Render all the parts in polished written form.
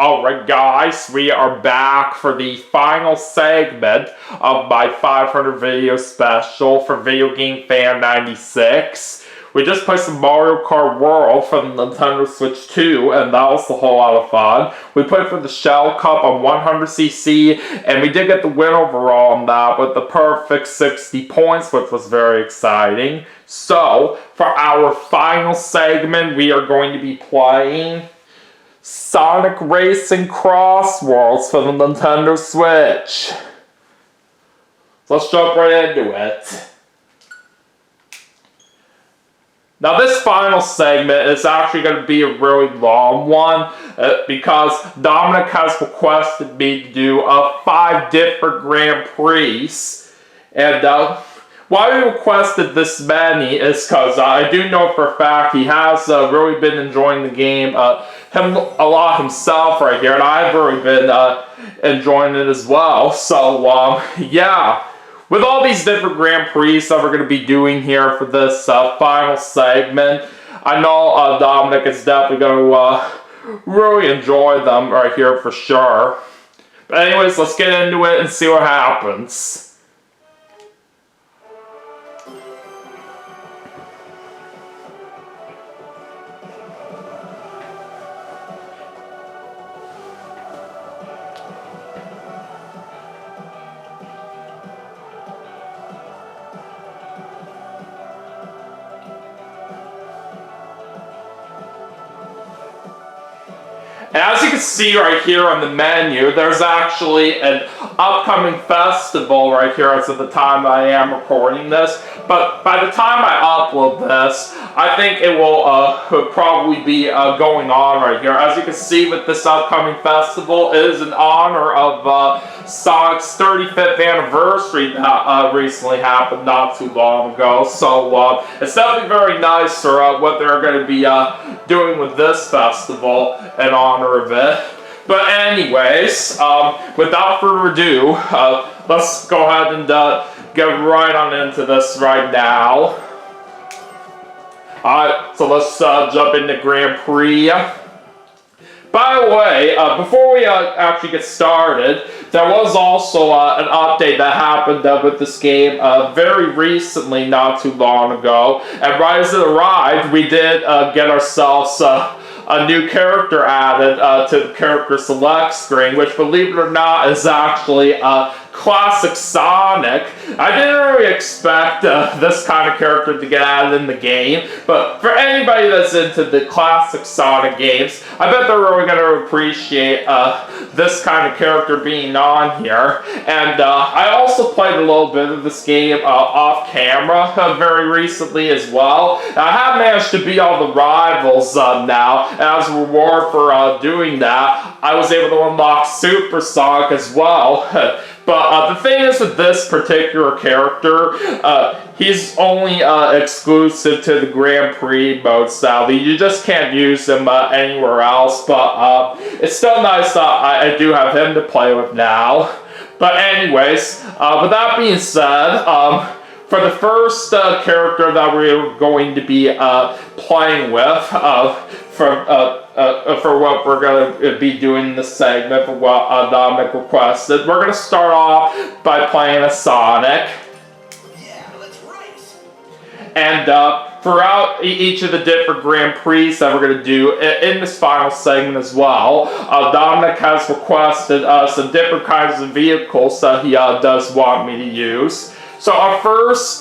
Alright guys, we are back for the final segment of my 500 video special for VideoGameFan96. We just played some Mario Kart World for the Nintendo Switch 2, and that was a whole lot of fun. We played for the Shell Cup on 100cc, and we did get the win overall on that with the perfect 60 points, which was very exciting. So, for our final segment, we are going to be playing Sonic Racing CrossWorlds for the Nintendo Switch. Let's jump right into it. Now this final segment is actually going to be a really long one because Dominic has requested me to do 5 different Grand Prix. And why he requested this many is because I do know for a fact he has really been enjoying the game a lot himself right here, and I've really been enjoying it as well. So yeah, with all these different Grand Prix that we're going to be doing here for this final segment, I know Dominic is definitely going to really enjoy them right here for sure. But anyways, let's get into it and see what happens. And as you can see right here on the menu, there's actually an upcoming festival right here as of the time I am recording this. But by the time I upload this, I think it will probably be going on right here. As you can see with this upcoming festival, it is in honor of Sonic's 35th anniversary that recently happened not too long ago. So it's definitely very nice for what they're going to be doing with this festival in honor of it. But anyways, without further ado, let's go ahead and get right on into this right now. Alright, so let's jump into Grand Prix. By the way, before we actually get started, there was also an update that happened with this game very recently, not too long ago. And right as it arrived, we did get ourselves a new character added to the character select screen, which, believe it or not, is actually classic Sonic. I didn't really expect this kind of character to get added in the game, but for anybody that's into the classic Sonic games, I bet they're really going to appreciate this kind of character being on here. And I also played a little bit of this game off camera very recently as well. I have managed to beat all the rivals now, and as a reward for doing that, I was able to unlock Super Sonic as well. But the thing is with this particular character, he's only exclusive to the Grand Prix mode style. You just can't use him anywhere else, but it's still nice that I do have him to play with now. But anyways, with that being said, for the first character that we're going to be playing with, for what we're going to be doing in this segment, for what Dominic requested, we're going to start off by playing a Sonic. Yeah, let's race. And throughout each of the different Grand Prix that we're going to do in this final segment as well, Dominic has requested some different kinds of vehicles that he does want me to use. So our first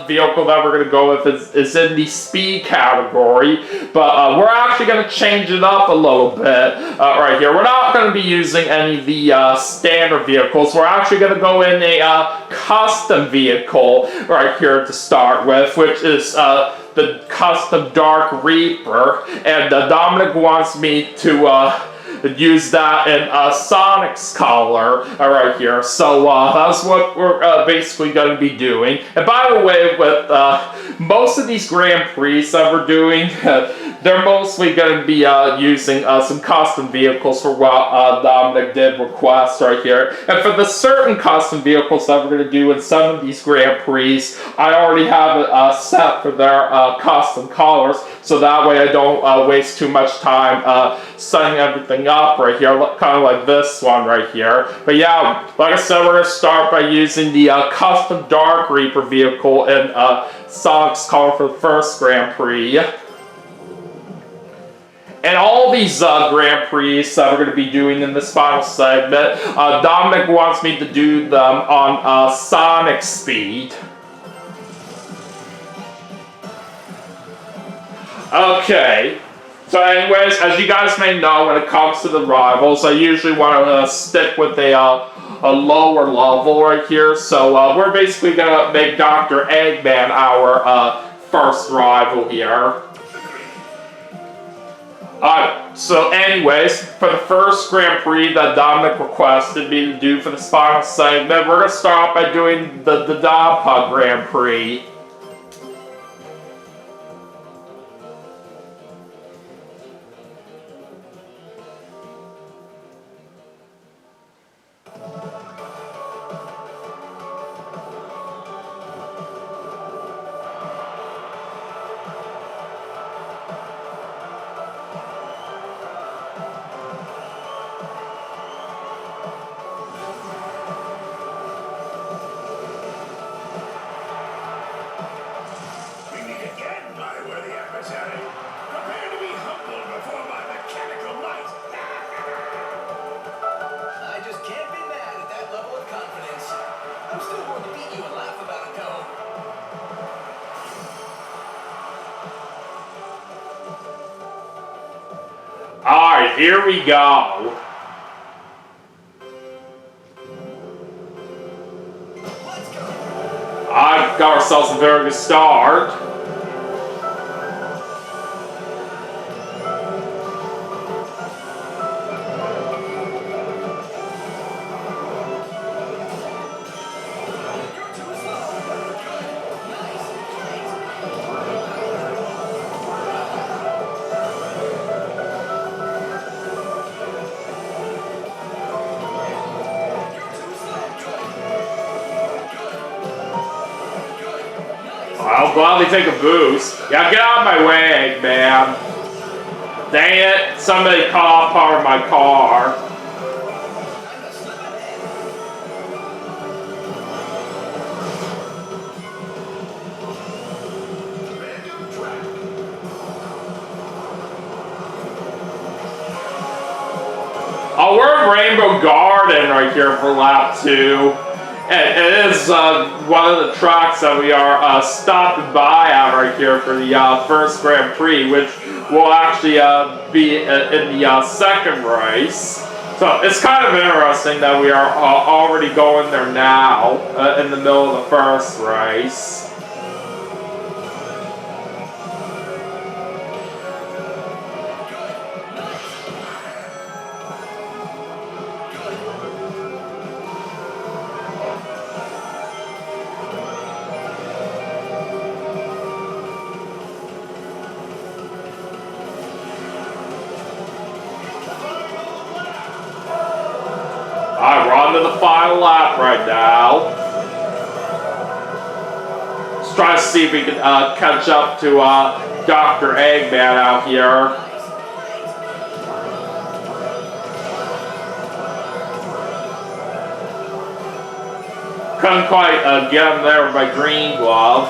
vehicle that we're going to go with is in the speed category, but we're actually going to change it up a little bit right here. We're not going to be using any of the standard vehicles. We're actually going to go in a custom vehicle right here to start with, which is the custom Dark Reaper, and Dominic wants me to use that in Sonic's color right here. So that's what we're basically going to be doing. And by the way, with most of these Grand Prix that we're doing, they're mostly going to be using some custom vehicles for what Dominic did request right here. And for the certain custom vehicles that we're going to do in some of these Grand Prix, I already have it set for their custom colors, so that way I don't waste too much time setting everything up right here, kind of like this one right here. But yeah, like I said, we're going to start by using the custom Dark Reaper vehicle in Sonic's color for the first Grand Prix. And all these Grand Prix that we're going to be doing in this final segment, Dominic wants me to do them on Sonic speed. Okay, so anyways, as you guys may know, when it comes to the rivals, I usually want to stick with a lower level right here. So we're basically going to make Dr. Eggman our first rival here. So anyways, for the first Grand Prix that Dominic requested me to do for this final segment, we're going to start off by doing the Dodonpa Grand Prix. Alright, here we go. I've got ourselves a very good start. I'll gladly take a boost. Yeah, get out of my way, man. Dang it, somebody cut off part of my car. Oh, we're in Rainbow Garden right here for lap 2. It is one of the tracks that we are stopping by at right here for the first Grand Prix, which will actually be in the second race. So it's kind of interesting that we are already going there now in the middle of the first race. Alright, we're on to the final lap right now. Let's try to see if we can catch up to Dr. Eggman out here. Couldn't quite get him there with my green glove.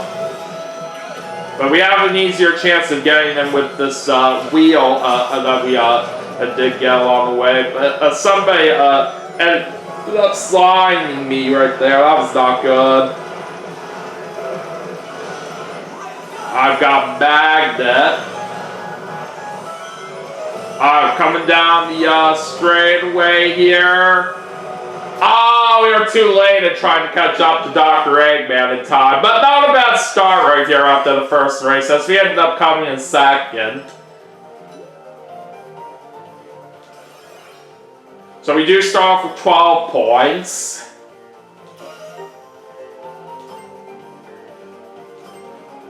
But we have an easier chance of getting them with this wheel that we did get along the way. But somebody ended up sliding me right there. That was not good. I've got bagged it. Coming down the straightaway here. Oh, we were too late in trying to catch up to Dr. Eggman in time. But not a bad start right here after the first race, as we ended up coming in second. So we do start off with 12 points.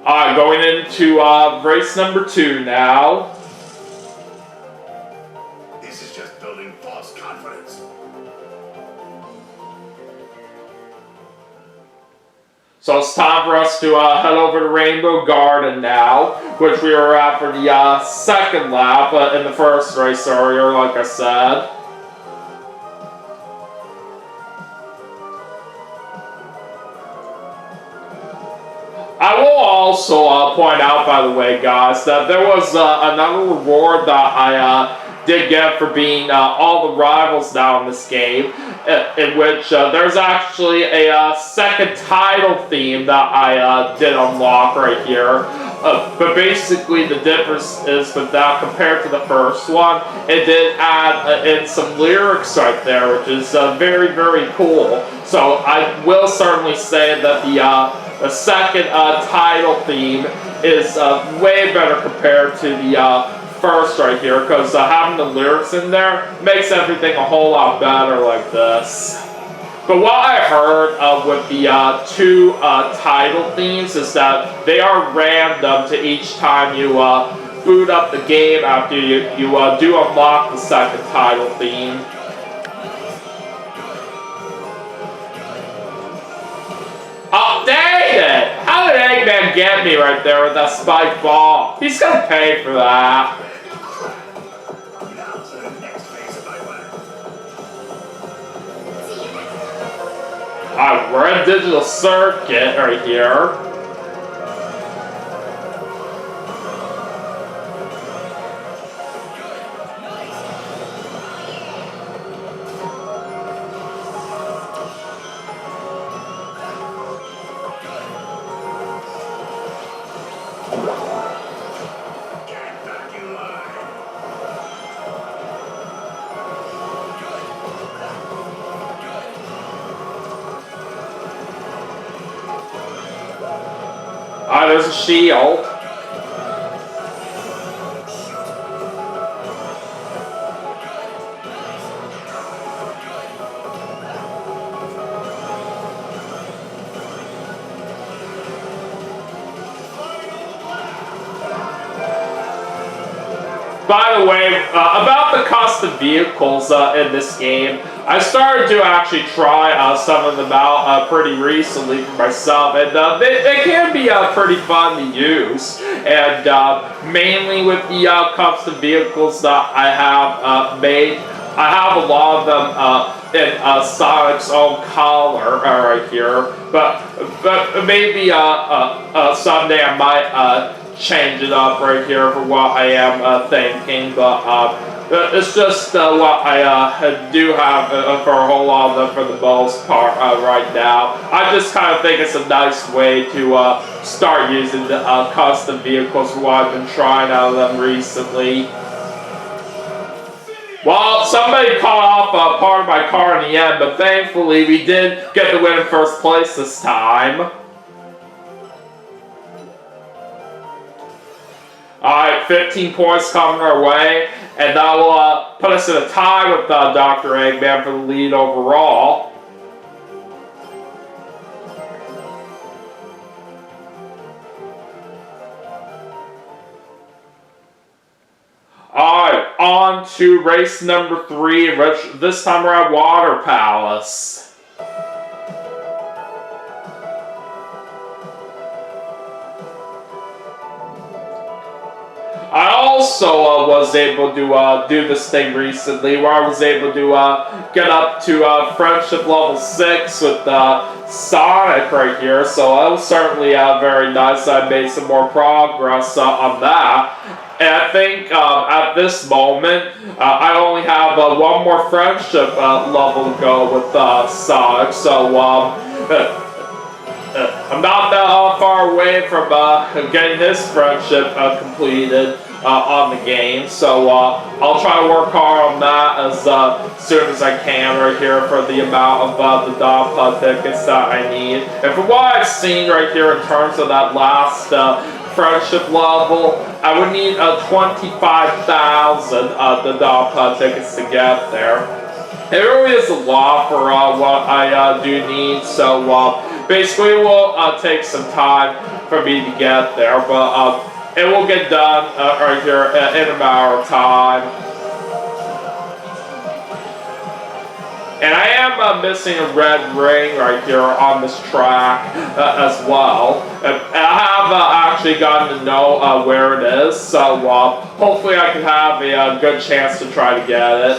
Alright, going into race number 2 now. just building false confidence. So it's time for us to head over to Rainbow Garden now, which we were at for the second lap in the first race earlier, like I said. I will also point out, by the way, guys, that there was another reward that I did get for being all the rivals now in this game, in which there's actually a second title theme that I did unlock right here. But basically the difference is with that compared to the first one, it did add in some lyrics right there, which is very, very cool. So I will certainly say that the second title theme is way better compared to the first right here, because having the lyrics in there makes everything a whole lot better like this. But what I heard with the two title themes is that they are random to each time you boot up the game after you do unlock the second title theme. Oh, dang it! How did Eggman get me right there with that spiked ball? He's gonna pay for that. Now to the next phase of my life. Alright, we're in Digital Circuit right here. Get back in line. Alright, there's a shield. By the way, about the custom vehicles in this game, I started to actually try some of them out pretty recently for myself, and they can be pretty fun to use. And mainly with the custom vehicles that I have made, I have a lot of them in Sonic's own color right here. But maybe someday I might change it up right here for what I am thinking, but it's just what I do have for a whole lot of them for the most part right now. I just kind of think it's a nice way to start using the custom vehicles for what I've been trying out of them recently. Well, somebody caught off part of my car in the end, but thankfully we did get the win in first place this time. Alright, 15 points coming our way, and that will put us in a tie with Dr. Eggman for the lead overall. Alright, on to race number 3, which this time we're at Water Palace. I also was able to do this thing recently where I was able to get up to friendship level 6 with Sonic right here, so that was certainly very nice. I made some more progress on that. And I think at this moment, I only have one more friendship level to go with Sonic, so I'm not that far away from getting his friendship completed on the game, so I'll try to work hard on that as soon as I can right here for the amount of the DAPA tickets that I need. And from what I've seen right here in terms of that last friendship level, I would need 25,000 the DAPA tickets to get there. It really is a lot for what I do need, so basically it will take some time for me to get there, but it will get done right here in a matter of time. And I am missing a red ring right here on this track as well. And I have actually gotten to know where it is, so hopefully I can have a good chance to try to get it.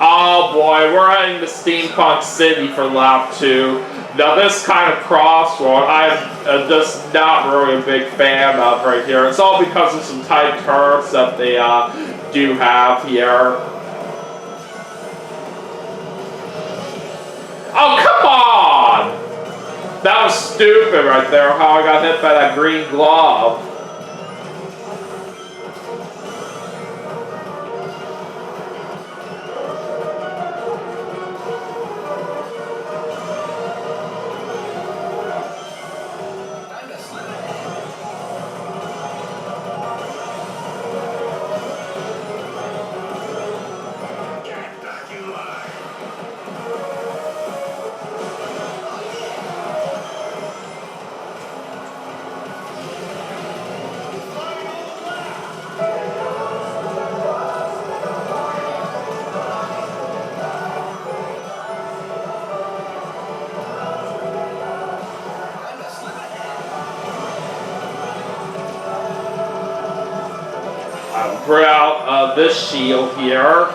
Oh boy, we're heading to Steampunk City for lap 2. Now this kind of crossroad, I'm just not really a big fan of right here. It's all because of some tight curves that they do have here. Oh, come on! That was stupid right there, how I got hit by that green glove. Bring out this shield here.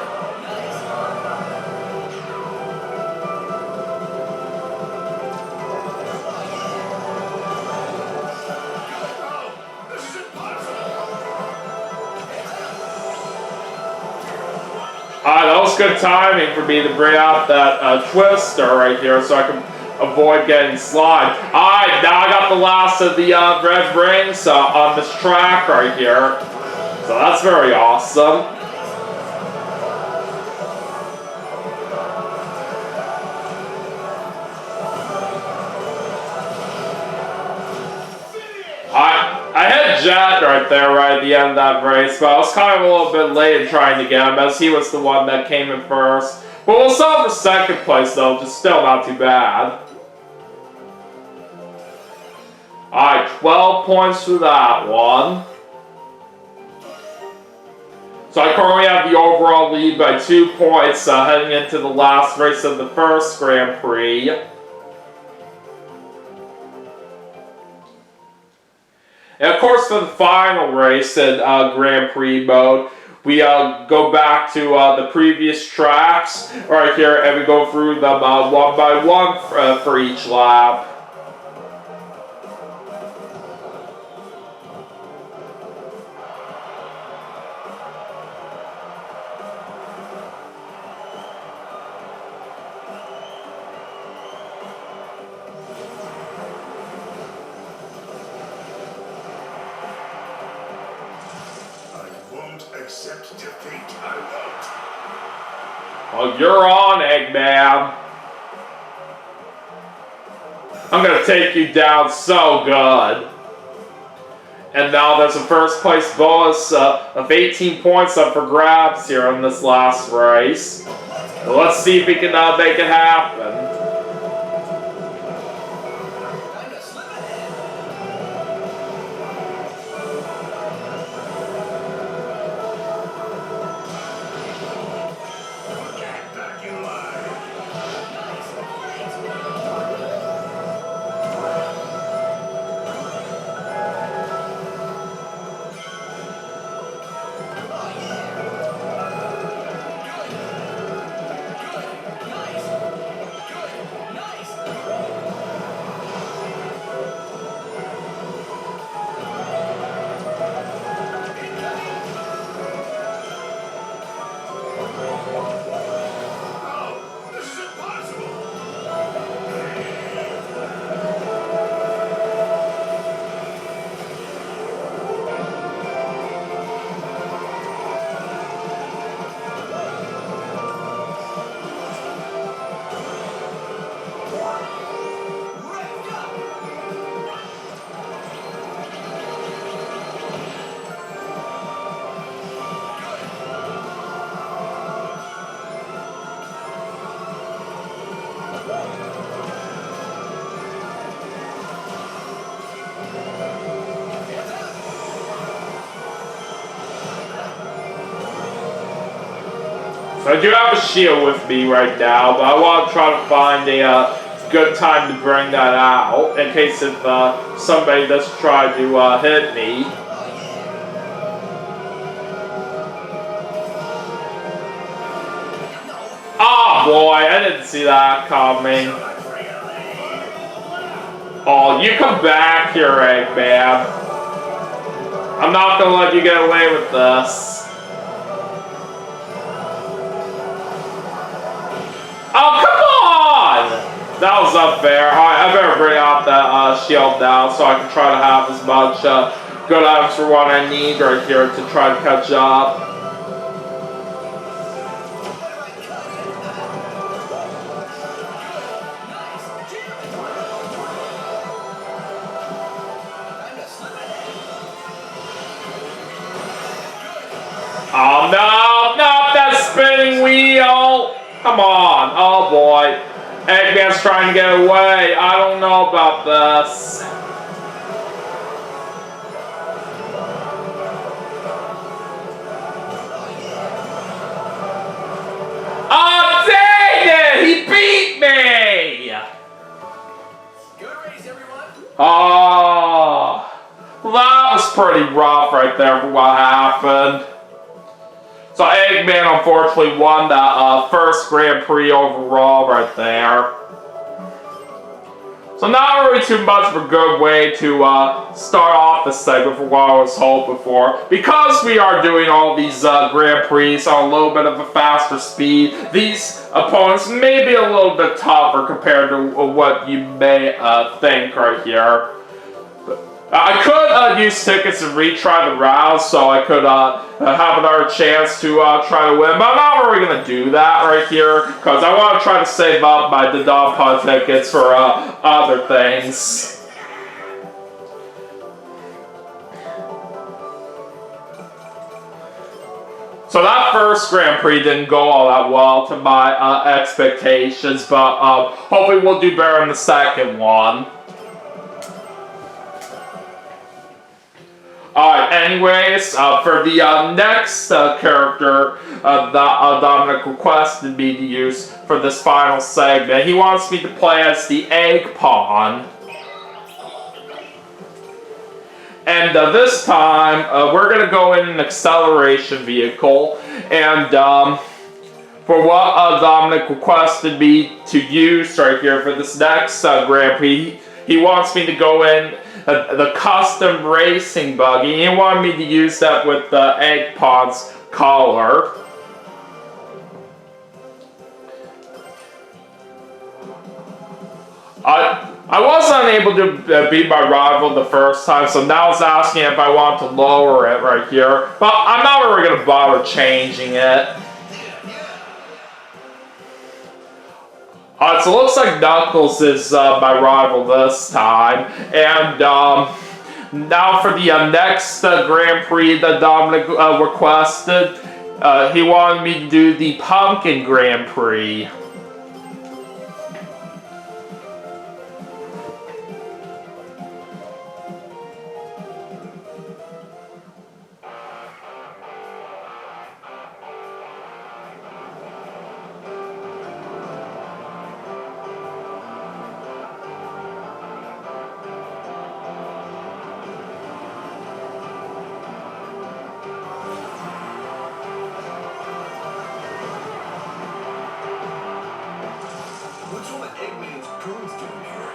That was good timing for me to bring out that twister right here so I can avoid getting slide. Alright, now I got the last of the red rings on this track right here. So that's very awesome. I had Jet right there right at the end of that race, but I was kind of a little bit late in trying to get him as he was the one that came in first. But we'll settle for second place though, which is still not too bad. Alright, 12 points for that one. So I currently have the overall lead by 2 points heading into the last race of the first Grand Prix. And of course for the final race in Grand Prix mode, we go back to the previous tracks right here and we go through them one by one for each lap. Accept defeat, I won't. Well, you're on, Eggman. I'm gonna take you down so good. And now there's a first place bonus of 18 points up for grabs here in this last race. So let's see if we can make it happen. So I do have a shield with me right now, but I want to try to find a good time to bring that out in case if somebody does try to hit me. Oh boy, I didn't see that coming. Oh, you come back here, Eggman. I'm not gonna let you get away with this. Oh, come on! That was unfair. Alright, I better bring out that shield now so I can try to have as much good items for what I need right here to try to catch up. Oh no, not that spinning wheel! Come on, oh boy. Eggman's trying to get away. I don't know about this. Oh dang it! He beat me! Good race, everyone. Oh, well, that was pretty rough right there for what happened. So Eggman unfortunately won that first Grand Prix overall right there. So not really too much of a good way to start off the segment for what I was hoping for. Because we are doing all these Grand Prix on a little bit of a faster speed, these opponents may be a little bit tougher compared to what you may think right here. I could use tickets and retry the rounds so I could have another chance to try to win, but I'm not really going to do that right here because I want to try to save up my Dodonpa tickets for other things. So that first Grand Prix didn't go all that well to my expectations, but hopefully we'll do better in the second one. Alright, anyways, for the next character that Dominic requested me to use for this final segment, he wants me to play as the Egg Pawn. And this time, we're going to go in an acceleration vehicle, and for what Dominic requested me to use right here for this next Grand Prix, he wants me to go in the custom racing buggy. He wanted me to use that with the Egg Pawn's collar. I was unable to beat my rival the first time, so now it's asking if I want to lower it right here. But I'm not really going to bother changing it. So it looks like Knuckles is my rival this time. And now for the next Grand Prix that Dominic requested, he wanted me to do the Pumpkin Grand Prix. What's all the Eggman's goons doing here?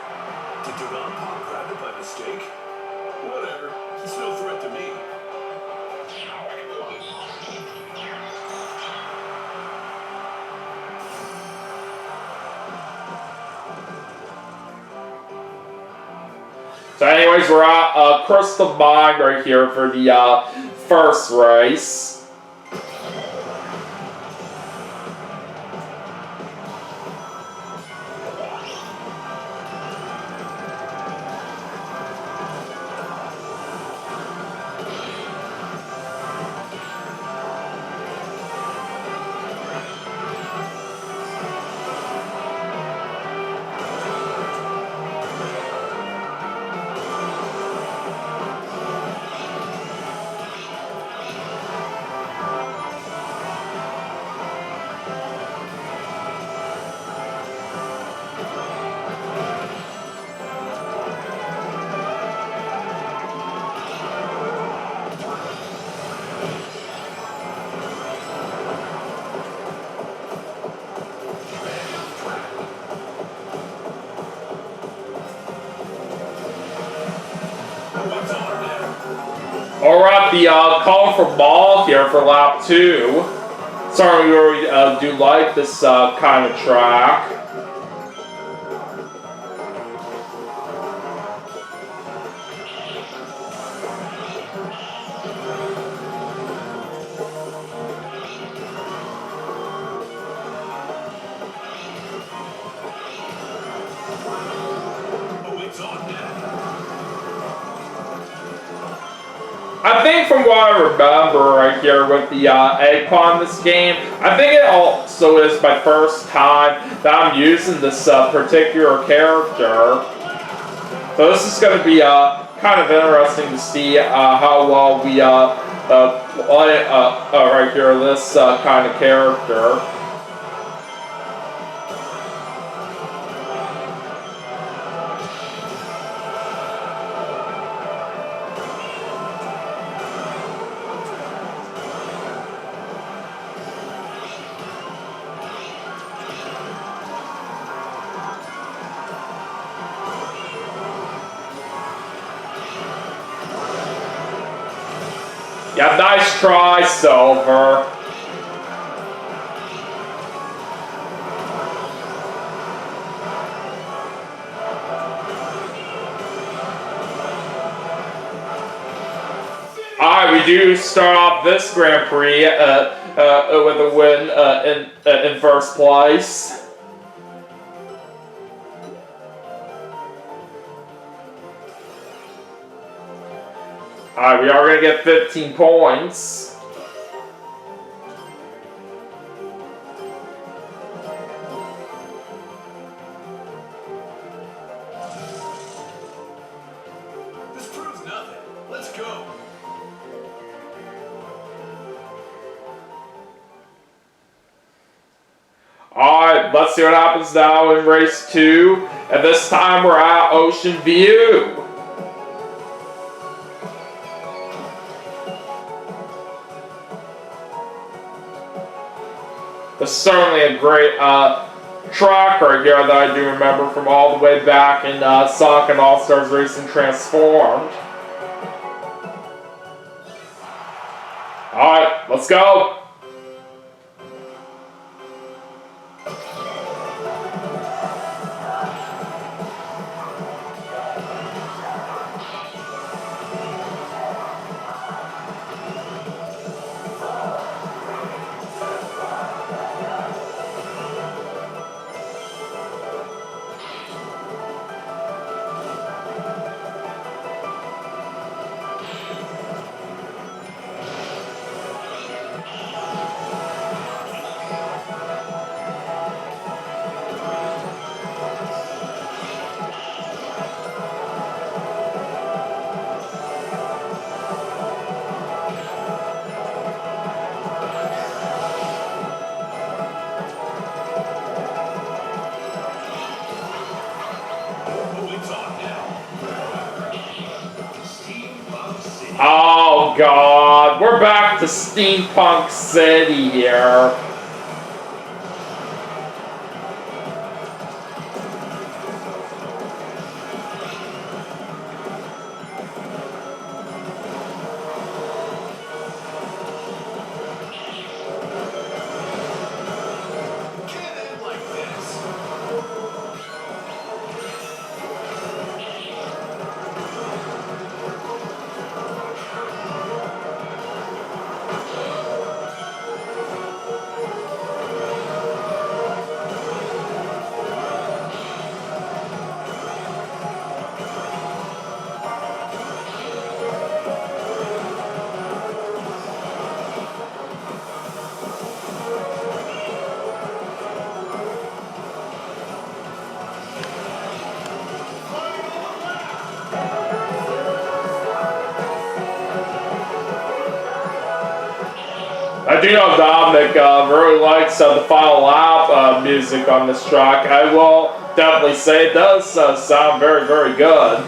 Did Dodonpa grab it by mistake? Whatever. He's no threat to me. So anyways, we're at Crystal Mine right here for the first race. We're at the colorful mall here for lap 2. Certainly, we really do like this kind of track. I think from what I remember right here with the egg pawn in this game, I think it also is my first time that I'm using this particular character. So this is going to be kind of interesting to see how well we play right here this kind of character. Yeah, nice try, Silver. Alright, we do start off this Grand Prix with a win in first place. Alright, we are going to get 15 points. This proves nothing. Let's go. Alright, let's see what happens now in race 2. And this time we're at Ocean View. It's certainly a great track right here that I do remember from all the way back in Sonic and All-Stars Racing Transformed. Alright, let's go! Oh god, we're back to Steampunk City here. I do know Dominic really likes the final lap music on this track. I will definitely say it does sound very, very good.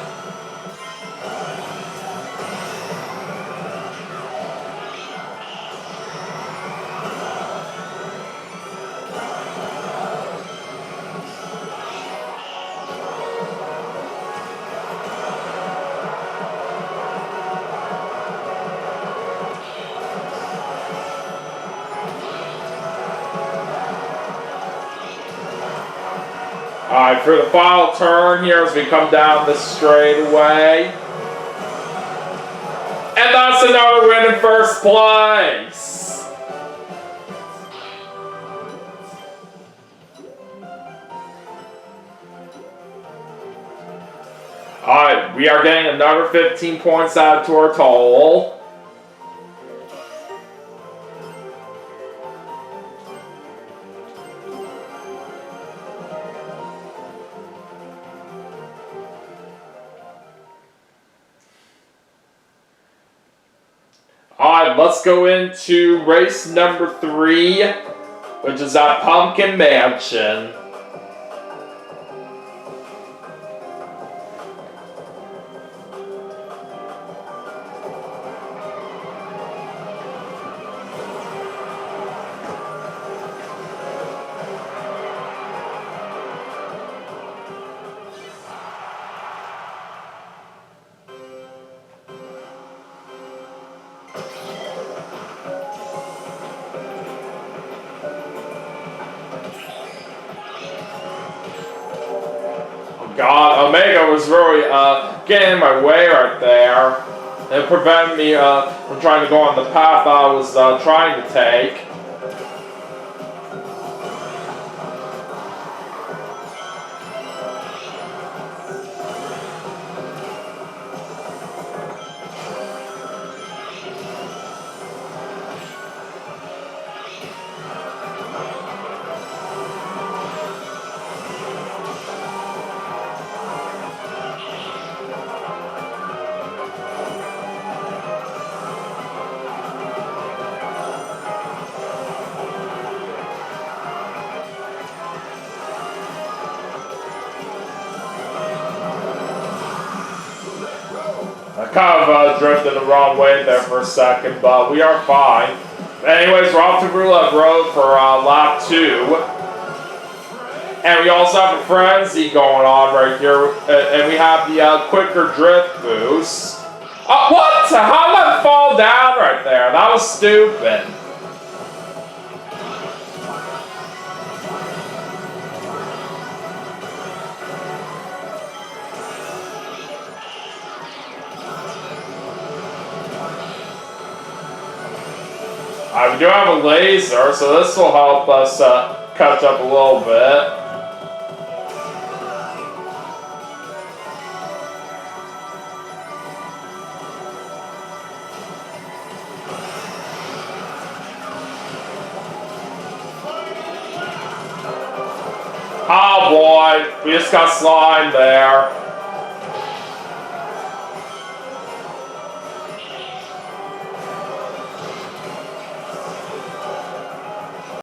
Alright, for the final turn here as we come down the straightaway. And that's another win in first place! Alright, we are getting another 15 points added to our total. Alright, let's go into race number 3, which is at Pumpkin Mansion. God, Omega was really getting in my way right there. It prevented me from trying to go on the path I was trying to take. I kind of drifted the wrong way there for a second, but we are fine. Anyways, we're off to Roulette Road for lap 2. And we also have a frenzy going on right here, and we have the quicker drift boost. What? How did I fall down right there? That was stupid. We do have a laser, so this will help us catch up a little bit. Oh boy, we just got slime there.